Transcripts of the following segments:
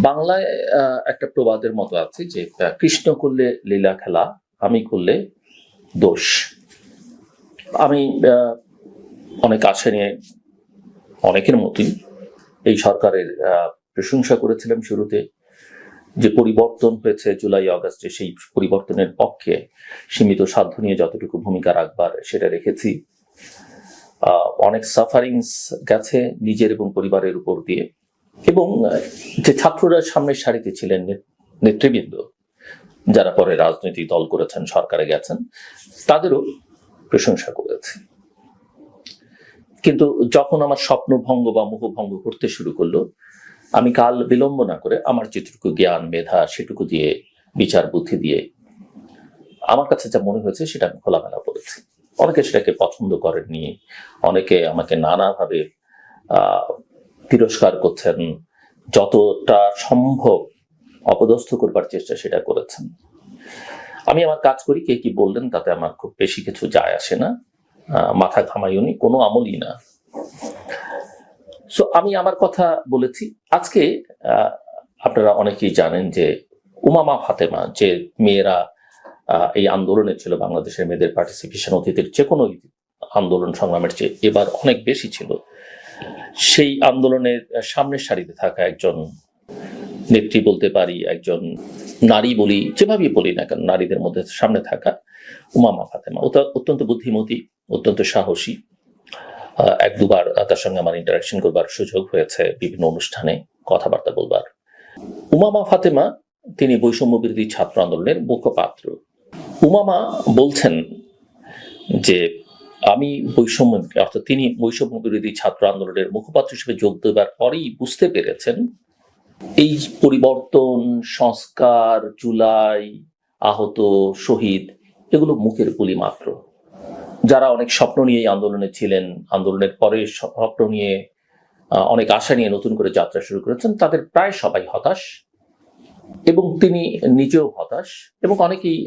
বাংলায় একটা প্রবাদের মতো আছে যে কৃষ্ণ করলে লীলা খেলা, আমি করলে দোষ। আমি অনেক আশা নিয়ে অনেকের মতোই এই সরকারের প্রশংসা করেছিলাম শুরুতে। যে পরিবর্তন হয়েছে জুলাই আগস্টে, সেই পরিবর্তনের পক্ষে সীমিত সাধ্য নিয়ে যতটুকু ভূমিকা রাখবার সেটা রেখেছি। অনেক সাফারিংস গেছে নিজের এবং পরিবারের উপর দিয়ে, এবং যে ছাত্ররা সামনের সারিতে ছিলেন, নেতৃবৃন্দ যারা পরে রাজনৈতিক দল করেছেন, সরকারে গেছেন, তাদেরও প্রশংসা করেছে। কিন্তু যখন আমার স্বপ্নভঙ্গ বা মোহভঙ্গ করতে শুরু করলো, আমি কাল বিলম্ব না করে আমার যেটুকু জ্ঞান মেধা সেটুকু দিয়ে, বিচার বুদ্ধি দিয়ে আমার কাছে যা মনে হয়েছে সেটা আমি খোলামেলা বলেছি। অনেকে সেটাকে পছন্দ করেননি, অনেকে আমাকে নানাভাবে তিরস্কার করছেন, যতটা সম্ভব অপদস্থ করবার চেষ্টা সেটা করেছেন। আমি আমার কাজ করি, কে কি বললেন তাতে আমার খুব বেশি কিছু যায় আসে না, মাথা ঘামাইনি, কোনো আমলই না। সো আমি আমার কথা বলেছি। আজকে আপনারা অনেকেই জানেন যে উমামা ফাতেমা, যে মেয়েরা এই আন্দোলনে ছিল, বাংলাদেশের মেয়েদের পার্টিসিপেশন অতীতের যে কোনো আন্দোলন সংগ্রামের চেয়ে এবার অনেক বেশি ছিল, সেই আন্দোলনের সামনের সারিতে থাকা একজন নেত্রী বলতে পারি, একজন নারী বলি, যেভাবেই বলি না কেন, নারীদের মধ্যে সামনে থাকা উমামা ফাতেমা অত্যন্ত বুদ্ধিমতী, অত্যন্ত সাহসী। এক দুবার তার সঙ্গে আমার ইন্টারাকশন করবার সুযোগ হয়েছে, বিভিন্ন অনুষ্ঠানে কথাবার্তা বলবার। উমামা ফাতেমা তিনি বৈষম্য বিরোধী ছাত্র আন্দোলনের মুখপাত্র। উমামা বলছেন যে আমি বৈষম্য, অর্থাৎ তিনি বৈষম্য বিরোধী ছাত্র আন্দোলনের মুখপাত্র হিসেবে যোগ দেবার পরেই বুঝতে পেরেছেন এই পরিবর্তন, সংস্কার, জুলাই, আহত, শহীদ, এগুলো মুখের বুলি মাত্র। যারা অনেক স্বপ্ন নিয়ে আন্দোলনে ছিলেন, আন্দোলনের পরে স্বপ্ন নিয়ে অনেক আশা নিয়ে নতুন করে যাত্রা শুরু করেছেন, তাদের প্রায় সবাই হতাশ, এবং তিনি নিজেও হতাশ, এবং অনেকেই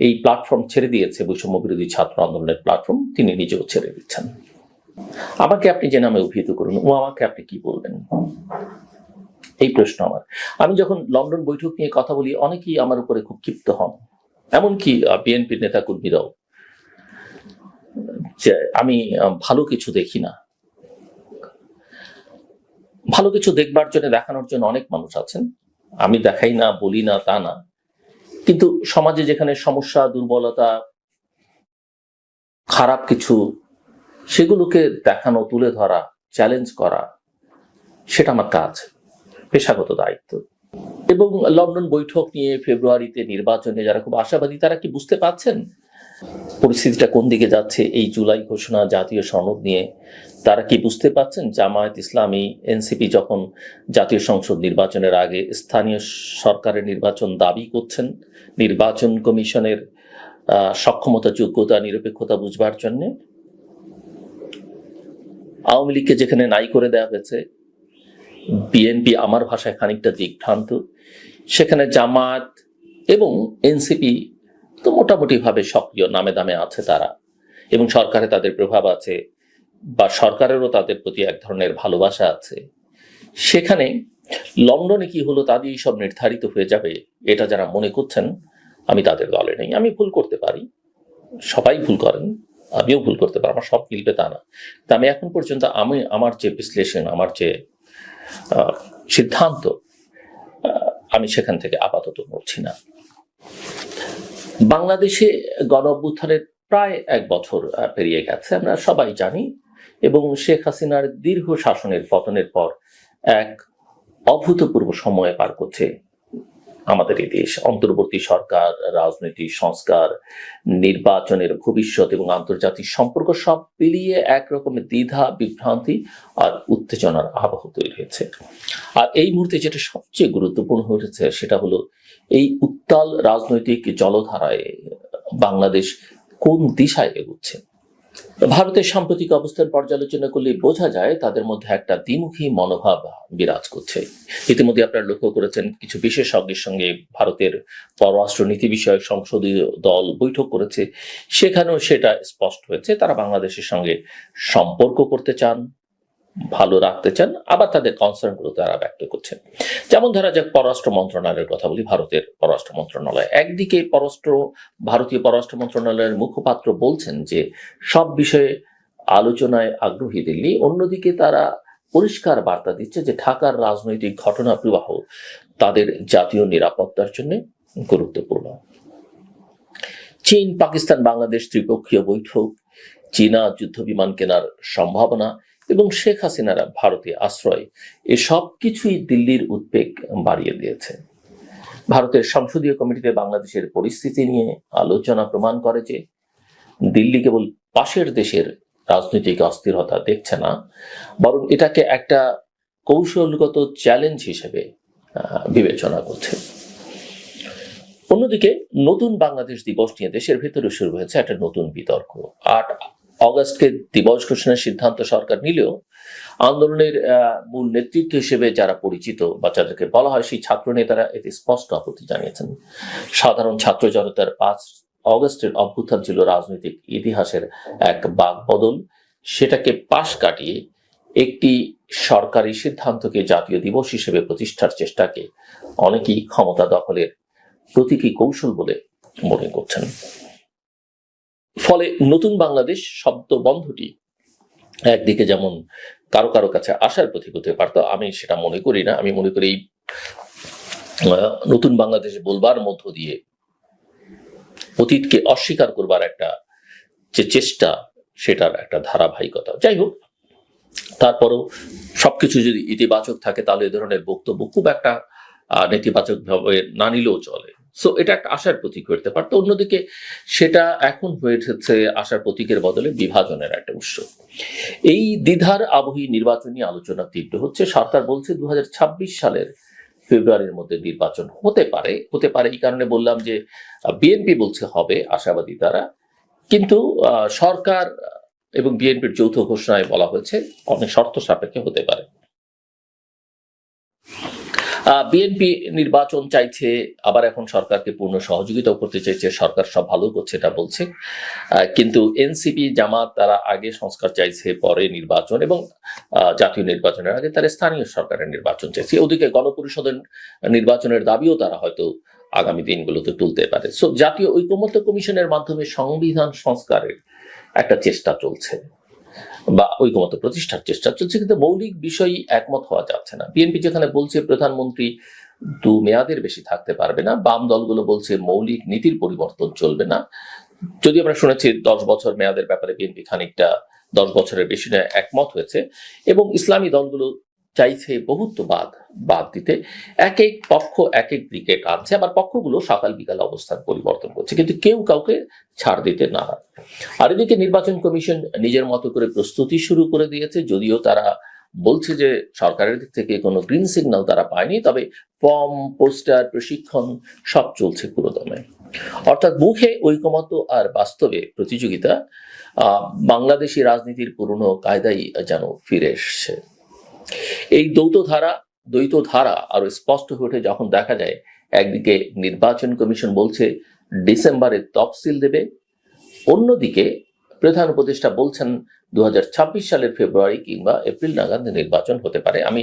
এই প্ল্যাটফর্ম ছেড়ে দিয়েছে, বৈষম্য বিরোধী ছাত্র আন্দোলনের প্ল্যাটফর্ম তিনি নিজেও ছেড়ে দিচ্ছেন। আমাকে আপনি যে নামে অভিহিত করুন, ও আমাকে আপনি কি বলবেন, এই প্রশ্ন আমার। আমি যখন লন্ডন বৈঠক নিয়ে কথা বলি, অনেকেই আমার উপরে খুব ক্ষিপ্ত হন, এমনকি বিএনপির নেতা কর্মীরাও, যে আমি ভালো কিছু দেখি না। ভালো কিছু দেখবার জন্য, দেখানোর জন্য অনেক মানুষ আছেন, আমি দেখাই না, বলি না তা না, কিন্তু সমাজে যেখানে সমস্যা, দুর্বলতা, খারাপ কিছু, সেগুলোকে দেখানো, তুলে ধরা, চ্যালেঞ্জ করা, সেটা আমার কাজ, পেশাগত দায়িত্ব। এবং লন্ডন বৈঠক নিয়ে, ফেব্রুয়ারিতে নির্বাচনে যারা খুব আশাবাদী, তারা কি বুঝতে পারছেন পরিস্থিতিটা কোন দিকে যাচ্ছে? এই জুলাই ঘোষণা, জাতীয় সনদ নিয়ে তারা কি বুঝতে পারছেন? জামায়াত ইসলামী, এনসিপি যখন জাতীয় সংসদ নির্বাচনের আগে স্থানীয় সরকারের নির্বাচন দাবি করছেন, নির্বাচন কমিশনের সক্ষমতা, যোগ্যতা, নিরপেক্ষতা বুঝবার জন্য, আওয়ামী লীগকে যেখানে নাই করে দেওয়া হয়েছে, বিএনপি আমার ভাষায় খানিকটা দিগ্ভ্রান্ত, সেখানে জামায়াত এবং এনসিপি তো মোটামুটি ভাবে সক্রিয়, নামে দামে আছে তারা, এবং সরকারে তাদের প্রভাব আছে, বা সরকারেরও তাদের প্রতি এক ধরনের ভালোবাসা আছে। সেখানে লন্ডনে কি হলো তা দিয়ে সব নির্ধারিত হয়ে যাবে, এটা যারা মনে করছেন, আমি তাদের দলে নেই। আমি ভুল করতে পারি, সবাই ভুল করেন, আমিও ভুল করতে পারি, আমার সব মিলবে তা না। তা আমি এখন পর্যন্ত আমার যে বিশ্লেষণ, আমার যে সিদ্ধান্ত, আমি সেখান থেকে আপাতত নড়ছি না। বাংলাদেশে গণ অভ্যুত্থানের প্রায় 1 বছর পেরিয়ে গেছে, আমরা সবাই জানি, এবং শেখ হাসিনার দীর্ঘ শাসনের পতনের পর এক অভূতপূর্ব সময়ে পার করছে আমাদের এই দেশ। অন্তর্বর্তী সরকার, রাজনৈতিক সংস্কার, নির্বাচনের ভবিষ্যৎ এবং আন্তর্জাতিক সম্পর্ক সব মিলিয়ে একরকমের দ্বিধা, বিভ্রান্তি আর উত্তেজনার আবহ তৈরি হয়েছে। আর এই মুহূর্তে যেটা সবচেয়ে গুরুত্বপূর্ণ হয়ে উঠেছে, সেটা হলো এই উত্তাল রাজনৈতিক জলধারায় বাংলাদেশ কোন দিশায় এগুচ্ছে। ভারতের সাম্প্রতিক অবস্থার পর্যালোচনা করলে বোঝা যায় তাদের মধ্যে একটা দ্বিমুখী মনোভাব বিরাজ করছে। ইতিমধ্যে আপনারা লক্ষ্য করেছেন, কিছু বিশেষজ্ঞের সঙ্গে ভারতের পররাষ্ট্র নীতি বিষয়ক সংসদীয় দল বৈঠক করেছে, সেখানেও সেটা স্পষ্ট হয়েছে, তারা বাংলাদেশের সঙ্গে সম্পর্ক করতে চান, ভালো রাখতে চান, আবার তাদের কনসার্নগুলো তারা ব্যক্ত করছেন। যেমন ধরা যাক পররাষ্ট্র মন্ত্রণালয়ের কথা বলি, ভারতের পররাষ্ট্র মন্ত্রণালয় একদিকে ভারতীয় পররাষ্ট্র মন্ত্রণালয়ের মুখপাত্র বলছেন যে সব বিষয়ে আলোচনায় আগ্রহী দিল্লি, অন্যদিকে তারা পরিষ্কার বার্তা দিচ্ছে যে ঢাকার রাজনৈতিক ঘটনা প্রবাহ তাদের জাতীয় নিরাপত্তার জন্য গুরুত্বপূর্ণ। চীন, পাকিস্তান, বাংলাদেশ ত্রিপক্ষীয় বৈঠক, চীনা যুদ্ধ বিমান কেনার সম্ভাবনা এবং শেখ হাসিনার ভারতে আশ্রয়, এসব কিছুই দিল্লির উদ্বেগ বাড়িয়ে দিয়েছে। ভারতের সংসদীয় কমিটিতে বাংলাদেশের পরিস্থিতি নিয়ে আলোচনা প্রমাণ করে যে দিল্লি কেবল পাশের দেশের রাজনৈতিক অস্থিরতা দেখছে না, বরং এটাকে একটা কৌশলগত চ্যালেঞ্জ হিসেবে বিবেচনা করছে। অন্যদিকে নতুন বাংলাদেশ দিবস নিয়ে দেশের ভেতরে শুরু হয়েছে একটা নতুন বিতর্ক। 8 অগস্টকে দিবস ঘোষণার সিদ্ধান্ত সরকার নিলেও আন্দোলনের মূল নেতৃত্ব হিসেবে যারা পরিচিত বা যাদেরকে বলা হয় সেই ছাত্র নেতারা এতে স্পষ্ট আপত্তি জানিয়েছেন। সাধারণ ছাত্র জনতার 5 অগস্টের অভ্যুত্থান ছিল রাজনৈতিক ইতিহাসের এক বাকবদল, সেটাকে পাশ কাটিয়ে একটি সরকারি সিদ্ধান্তকে জাতীয় দিবস হিসেবে প্রতিষ্ঠার চেষ্টাকে অনেকেই ক্ষমতা দখলের প্রতীকী কৌশল বলে মনে করছেন। ফলে নতুন বাংলাদেশ শব্দবন্ধটি একদিকে যেমন কারো কারো কাছে আশার প্রতীক হতে পারত, আমি সেটা মনে করি না। আমি মনে করি নতুন বাংলাদেশ বলবার মধ্য দিয়ে অতীতকে অস্বীকার করবার একটা যে চেষ্টা, সেটার একটা ধারাবাহিকতা। যাই হোক, তারপরও সবকিছু যদি ইতিবাচক থাকে তাহলে এ ধরনের বক্তব্য খুব একটা নেতিবাচক ভাবে না নিলেও চলে। সো এটা একটা আশার প্রতীক হতে পারত। অন্যদিকে সেটা এখন হয়ে উঠেছে আশার প্রতীকের বদলে বিভাজনের একটা উৎস। এই দ্বিধার আবহে নির্বাচনী আলোচনা তীব্র হচ্ছে। সরকার বলছে 2026 সালের ফেব্রুয়ারির মধ্যে নির্বাচন হতে পারে। এই কারণে বললাম যে বিএনপি বলছে হবে, আশাবাদী তারা, কিন্তু সরকার এবং বিএনপির যৌথ ঘোষণায় বলা হয়েছে অনেক শর্ত সাপেক্ষে হতে পারে। বিএনপি নির্বাচন চাইছে, আবার এখন সরকারকে পূর্ণ সহযোগিতাও করতে চাইছে। সরকার সব ভালো করছে এটা বলছে, কিন্তু এনসিপি, জামাত তারা আগে সংস্কার চাইছে, পরে নির্বাচন, এবং জাতীয় নির্বাচনের আগে তারা স্থানীয় সরকারের নির্বাচন চাইছে। ওদিকে গণপরিষদের নির্বাচনের দাবিও তারা হয়তো আগামী দিনগুলোতে তুলতে পারে। সো জাতীয় ঐকমত্য কমিশনের মাধ্যমে সংবিধান সংস্কারের একটা চেষ্টা চলছে বা ঐকমত্য প্রতিষ্ঠার চেষ্টা চলছে, কিন্তু মৌলিক বিষয়ই একমত হওয়া যাচ্ছে না। বিএনপি যেখানে বলছে প্রধানমন্ত্রী 2 মেয়াদের বেশি থাকতে পারবে না, বাম দলগুলো বলছে মৌলিক নীতির পরিবর্তন চলবে না। যদি আমরা শুনেছি 10 বছর মেয়াদের ব্যাপারে বিএনপি খানিকটা 10 বছরের বেশি নয় একমত হয়েছে, এবং ইসলামী দলগুলো চাইছে বহুত্ববাদ বাদ দিতে। এক এক পক্ষ এক এক ব্রিগেড আনছে, আবার পক্ষগুলো সকাল বিকাল অবস্থান পরিবর্তন করছে, কিন্তু কেউ কাউকে ছাড় দিতে নারাজ। আর এদিকে নির্বাচন কমিশন নিজের মতো করে প্রস্তুতি শুরু করে দিয়েছে, যদিও তারা বলছে যে সরকারের দিক থেকে কোনো গ্রিন সিগন্যাল তারা পায়নি, তবে ফর্ম, পোস্টার, প্রশিক্ষণ সব চলছে পুরোদমে। অর্থাৎ মুখে ঐকমত্য আর বাস্তবে প্রতিযোগিতা, বাংলাদেশি রাজনীতির পুরনো কায়দাই যেন ফিরে এসছে। এই দ্বৈত ধারা আরো স্পষ্ট হয়ে ওঠে যখন দেখা যায় একদিকে নির্বাচন কমিশন বলছে ডিসেম্বরে তফসিল দেবে, অন্যদিকে প্রধান উপদেষ্টা বলছেন 2026 সালের ফেব্রুয়ারি কিংবা এপ্রিল নাগাদ নির্বাচন হতে পারে। আমি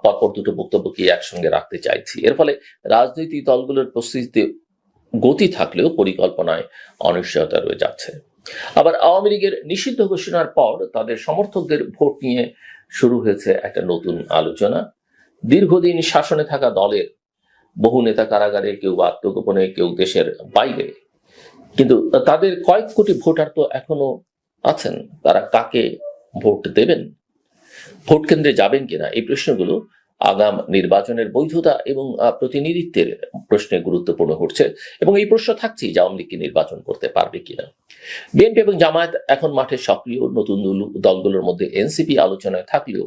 পরপর দুটো বক্তব্যকে একসঙ্গে রাখতে চাইছি। এর ফলে রাজনৈতিক দলগুলোর প্রস্তুতিতে গতি থাকলেও পরিকল্পনায় অনিশ্চয়তা রয়ে যাচ্ছে। আবার আওয়ামী লীগের নিষিদ্ধ ঘোষণার পর তাদের সমর্থকদের ভোট নিয়ে শুরু হয়েছে একটা নতুন আলোচনা। দীর্ঘদিন শাসনে থাকা দলের বহু নেতা কারাগারে, কেউ আত্মগোপনে, কেউ দেশের বাইরে, কিন্তু তাদের কয়েক কোটি ভোটার তো এখনো আছেন। তারা কাকে ভোট দেবেন, ভোট কেন্দ্রে যাবেন কিনা, এই প্রশ্নগুলো আগাম নির্বাচনের বৈধতা এবং প্রতিনিধিত্বের প্রশ্নে গুরুত্বপূর্ণ হচ্ছে, এবং এই প্রশ্ন থাকছেই যে আওয়ামী লীগ কি নির্বাচন করতে পারবে কিনা। বিএনপি এবং জামায়াত এখন মাঠে সক্রিয়। নতুন দলগুলোর মধ্যে এনসিপি আলোচনায় থাকলেও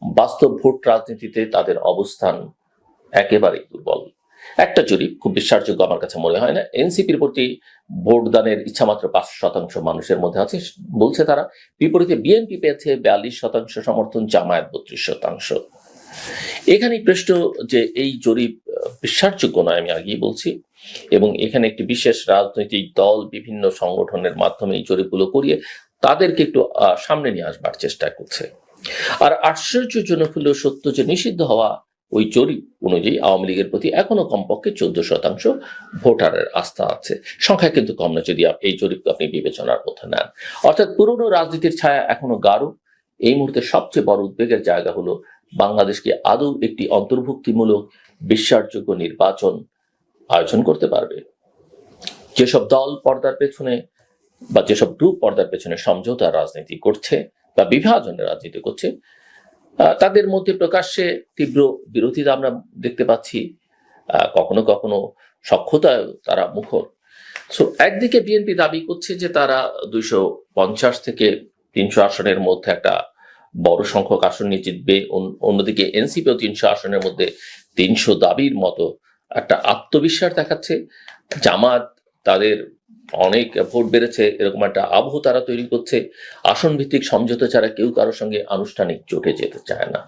বাস্তব ভোট রাজনীতিতে তাদের অবস্থান একেবারেই দুর্বল। একটা জরিপ খুব বিশ্বাসযোগ্য আমার কাছে মনে হয় না। এনসিপির প্রতি ভোটদানের ইচ্ছামাত্র 5% মানুষের মধ্যে আছে বলছে তারা, বিপরীতে বিএনপি পেয়েছে 42% সমর্থন, জামায়াত 32%। এখানেই প্রশ্ন যে এই জরিপ বিশ্বাসযোগ্য নয়, আমি আগেই বলছি, এবং এখানে একটি বিশেষ রাজনৈতিক দল বিভিন্ন সংগঠনের মাধ্যমে এই জরিপগুলো করিয়ে তাদেরকে একটু সামনে নিয়ে আসবার চেষ্টা করছে। আর আশ্চর্যজনক হলেও সত্য যে নিষিদ্ধ হওয়া ওই জরিপ অনুযায়ী আওয়ামী লীগের প্রতি এখনো কমপক্ষে 14% ভোটারের আস্থা আছে। সংখ্যা কিন্তু কম না যদি এই জরিপকে আপনি বিবেচনার মধ্যে নেন। অর্থাৎ পুরনো রাজনীতির ছায়া এখনো গাঢ়। এই মুহূর্তে সবচেয়ে বড় উদ্বেগের জায়গা হলো বাংলাদেশকে আদৌ একটি অন্তর্ভুক্তিমূলক বিশ্বাসযোগ্য নির্বাচন আয়োজন করতে পারবে। যেসব দল পর্দার পেছনে বা যেসব গ্রুপ পর্দার পেছনে সমঝোতার রাজনীতি করছে বা বিভাজনের রাজনীতি করছে, তাদের মধ্যে প্রকাশ্যে তীব্র বিরোধিতা আমরা দেখতে পাচ্ছি, কখনো কখনো সখ্যতায় তারা মুখর। সো একদিকে বিএনপি দাবি করছে যে তারা 250 থেকে 300 আসনের মধ্যে একটা বড় সংখ্যক আসন নিয়ে জিতবে, অন্যদিকে এনসিপিও 300 আসনের মধ্যে 300 দাবির মতো একটা আত্মবিশ্বাস দেখাচ্ছে। জামাত তাদের অনেক ভোট বেড়েছে এরকম একটা আবহ তারা তৈরি করছে। আসন ভিত্তিক সমঝোতা ছাড়া কেউ কারোর সঙ্গে আনুষ্ঠানিক জোটে যেতে চায় না,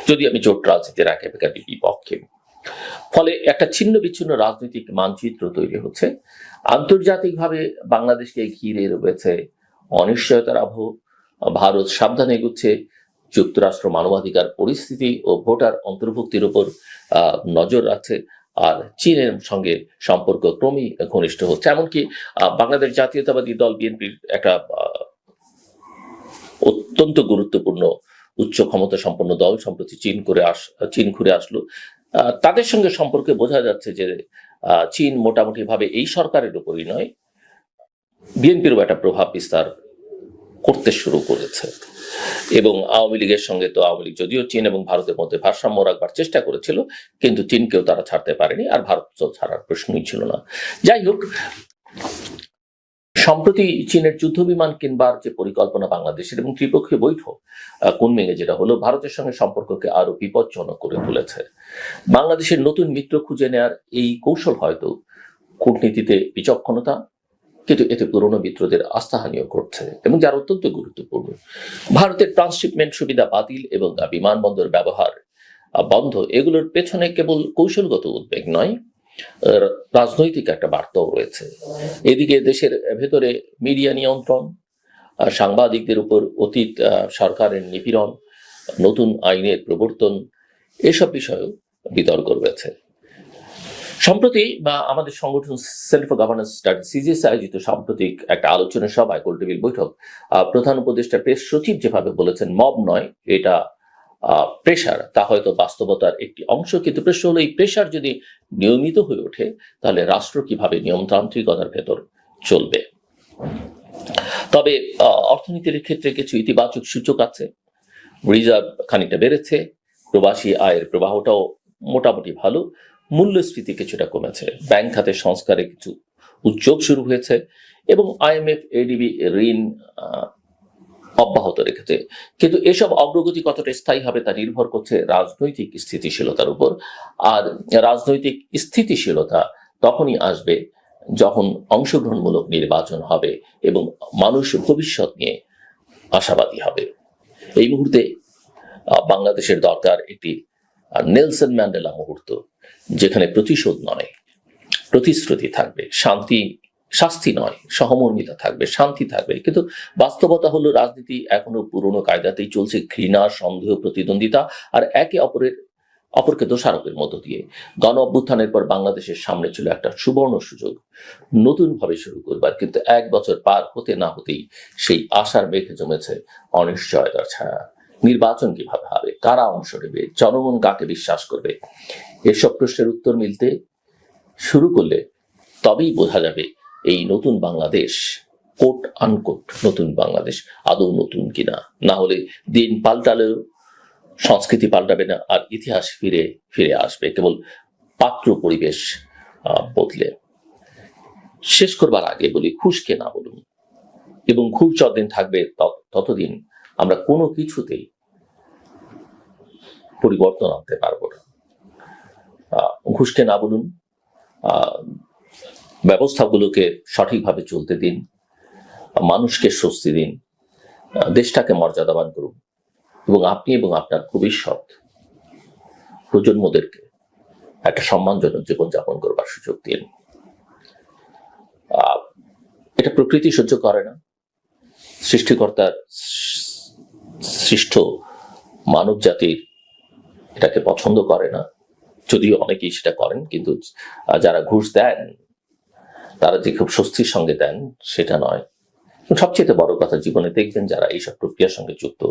যদি আমি জোট রাজনীতির একেবারে বিপক্ষে। ফলে একটা ছিন্ন বিচ্ছিন্ন রাজনৈতিক মানচিত্র তৈরি হচ্ছে। আন্তর্জাতিকভাবে বাংলাদেশকে ঘিরে রয়েছে অনিশ্চয়তার আবহ। ভারত সাবধানে এগুচ্ছে, যুক্তরাষ্ট্র মানবাধিকার পরিস্থিতি ও ভোটার অন্তর্ভুক্তির উপর নজর রাখছে, আর চীনের সঙ্গে সম্পর্ক ক্রমেই ঘনিষ্ঠ হচ্ছে। এমনকি বাংলাদেশ জাতীয়তাবাদী দল বিএনপির একটা অত্যন্ত গুরুত্বপূর্ণ উচ্চ ক্ষমতা সম্পন্ন দল সম্প্রতি চীন ঘুরে আসলো। তাদের সঙ্গে সম্পর্কে বোঝা যাচ্ছে যে চীন মোটামুটি ভাবে এই সরকারের উপরই নয়, বিএনপিরও একটা প্রভাব বিস্তার করতে শুরু করেছে। এবং আওয়ামী লীগের সঙ্গে তো আওয়ামী লীগ যদিও চীন এবং ভারতের মধ্যে ভারসাম্য রাখবার চেষ্টা করেছিল, কিন্তু চীনকেও তারা ছাড়তে পারেনি, আর ভারত তো ছাড়ার প্রশ্নই ছিল না। যাই হোক, সম্প্রতি চীনের যুদ্ধ বিমান কিনবার যে পরিকল্পনা বাংলাদেশের এবং ত্রিপক্ষীয় বৈঠক কুনমিংয়ে যেটা হলো, ভারতের সঙ্গে সম্পর্ককে আরো বিপজ্জনক করে তুলেছে। বাংলাদেশের নতুন মিত্র খুঁজে নেয়ার এই কৌশল হয়তো কূটনীতিতে বিচক্ষণতা, কিন্তু এতে পুরনো মিত্রদের আস্থাহানিও করছে এবং যার অত্যন্ত গুরুত্বপূর্ণ। ভারতের ট্রান্সশিপমেন্ট সুবিধা বাতিল এবং বিমানবন্দর ব্যবহার বন্ধ, এগুলোর পেছনে কেবল কৌশলগত উদ্বেগ নয়, রাজনৈতিক একটা বার্তাও রয়েছে। এদিকে দেশের ভেতরে মিডিয়া নিয়ন্ত্রণ, সাংবাদিকদের উপর অতীত সরকারের নিপীড়ন, নতুন আইনের প্রবর্তন, এসব বিষয়েও বিতর্ক রয়েছে। সম্প্রতি আমাদের সংগঠন centre for governance studies CGS আয়োজিত সাম্প্রতিক একটা আলোচনা সভায় গোলটেবিল বৈঠক, প্রধান উপদেষ্টা প্রেস সচিব যেভাবে বলেছেন মব নয়, এটা প্রেশার, তা হয়তো বাস্তবতার একটি অংশ, কিন্তু প্রশ্ন হলো এই প্রেশার যদি নিয়মিত হয়ে ওঠে তাহলে রাষ্ট্র কিভাবে নিয়মতান্ত্রিকতার ভেতর চলবে। তবে অর্থনীতির ক্ষেত্রে কিছু ইতিবাচক সূচক আছে। রিজার্ভ খানিকটা বেড়েছে, প্রবাসী আয়ের প্রবাহটাও মোটামুটি ভালো, মূল্যস্ফীতি কিছুটা কমেছে, ব্যাংক খাতে সংস্কারে কিছু উদ্যোগ শুরু হয়েছে এবং আইএমএফ এডিবি ঋণ অব্যাহত রেখেছে। কিন্তু এসব অগ্রগতি কতটা স্থায়ী হবে তা নির্ভর করছে রাজনৈতিক স্থিতিশীলতার উপর। আর রাজনৈতিক স্থিতিশীলতা তখনই আসবে যখন অংশগ্রহণমূলক নির্বাচন হবে এবং মানুষ ভবিষ্যৎ নিয়ে আশাবাদী হবে। এই মুহূর্তে বাংলাদেশের দরকার একটি নেলসন ম্যান্ডেলা মুহূর্ত, যেখানে প্রতিশোধ নয় প্রতিশ্রুতি থাকবে, শাস্তি নয় সহমর্মিতা থাকবে, শান্তি থাকবে। কিন্তু বাস্তবতা হলো রাজনীতি এখনো পুরনো কায়দাতেই চলছে, ঘৃণা, সন্দেহ, প্রতিদ্বন্দ্বিতা আর একে অপরকে দোষারোপের মধ্য দিয়ে। গণ অভ্যুত্থানের পর বাংলাদেশের সামনে ছিল একটা সুবর্ণ সুযোগ নতুন ভাবে শুরু করবার, কিন্তু 1 বছর পার হতে না হতেই সেই আশার মেঘে জমেছে অনিশ্চয়তার ছায়া। নির্বাচন কিভাবে হবে, কারা অংশ নেবে, জনগণ কাকে বিশ্বাস করবে, এসব প্রশ্নের উত্তর মিলতে শুরু করলে তবেই বোঝা যাবে এই নতুন বাংলাদেশ, কোট আনকোট নতুন বাংলাদেশ, আদৌ নতুন কিনা। না হলে দিন পাল্টালেও সংস্কৃতি পাল্টাবে না, আর ইতিহাস ফিরে আসবে কেবল পাত্র পরিবেশ বদলে। শেষ করবার আগে বলি, খুশকে না বলুন, এবং খুব যতদিন থাকবে ততদিন আমরা কোনো কিছুতেই পরিবর্তন আনতে পারবো না। ঘুষকে না বলুন, ব্যবস্থাগুলোকে সঠিকভাবে চলতে দিন, মানুষকে স্বস্তি দিন, দেশটাকে মর্যাদাবান করুন এবং আপনি এবং আপনার ভবিষ্যৎ প্রজন্মদেরকে একটা সম্মানজনক জীবনযাপন করবার সুযোগ দিন। এটা প্রকৃতি সহ্য করে না, সৃষ্টিকর্তার সৃষ্ট মানব জাতির এটাকে পছন্দ করে না, যদিও অনেকেই সেটা করেন, কিন্তু যারা ঘুষ দেন তারা যে খুব স্বস্তির সঙ্গে দেন সেটা নয়। সবচেয়ে বড় কথা, জীবনে দেখবেন যারা এইসব প্রক্রিয়ার সঙ্গে যুক্ত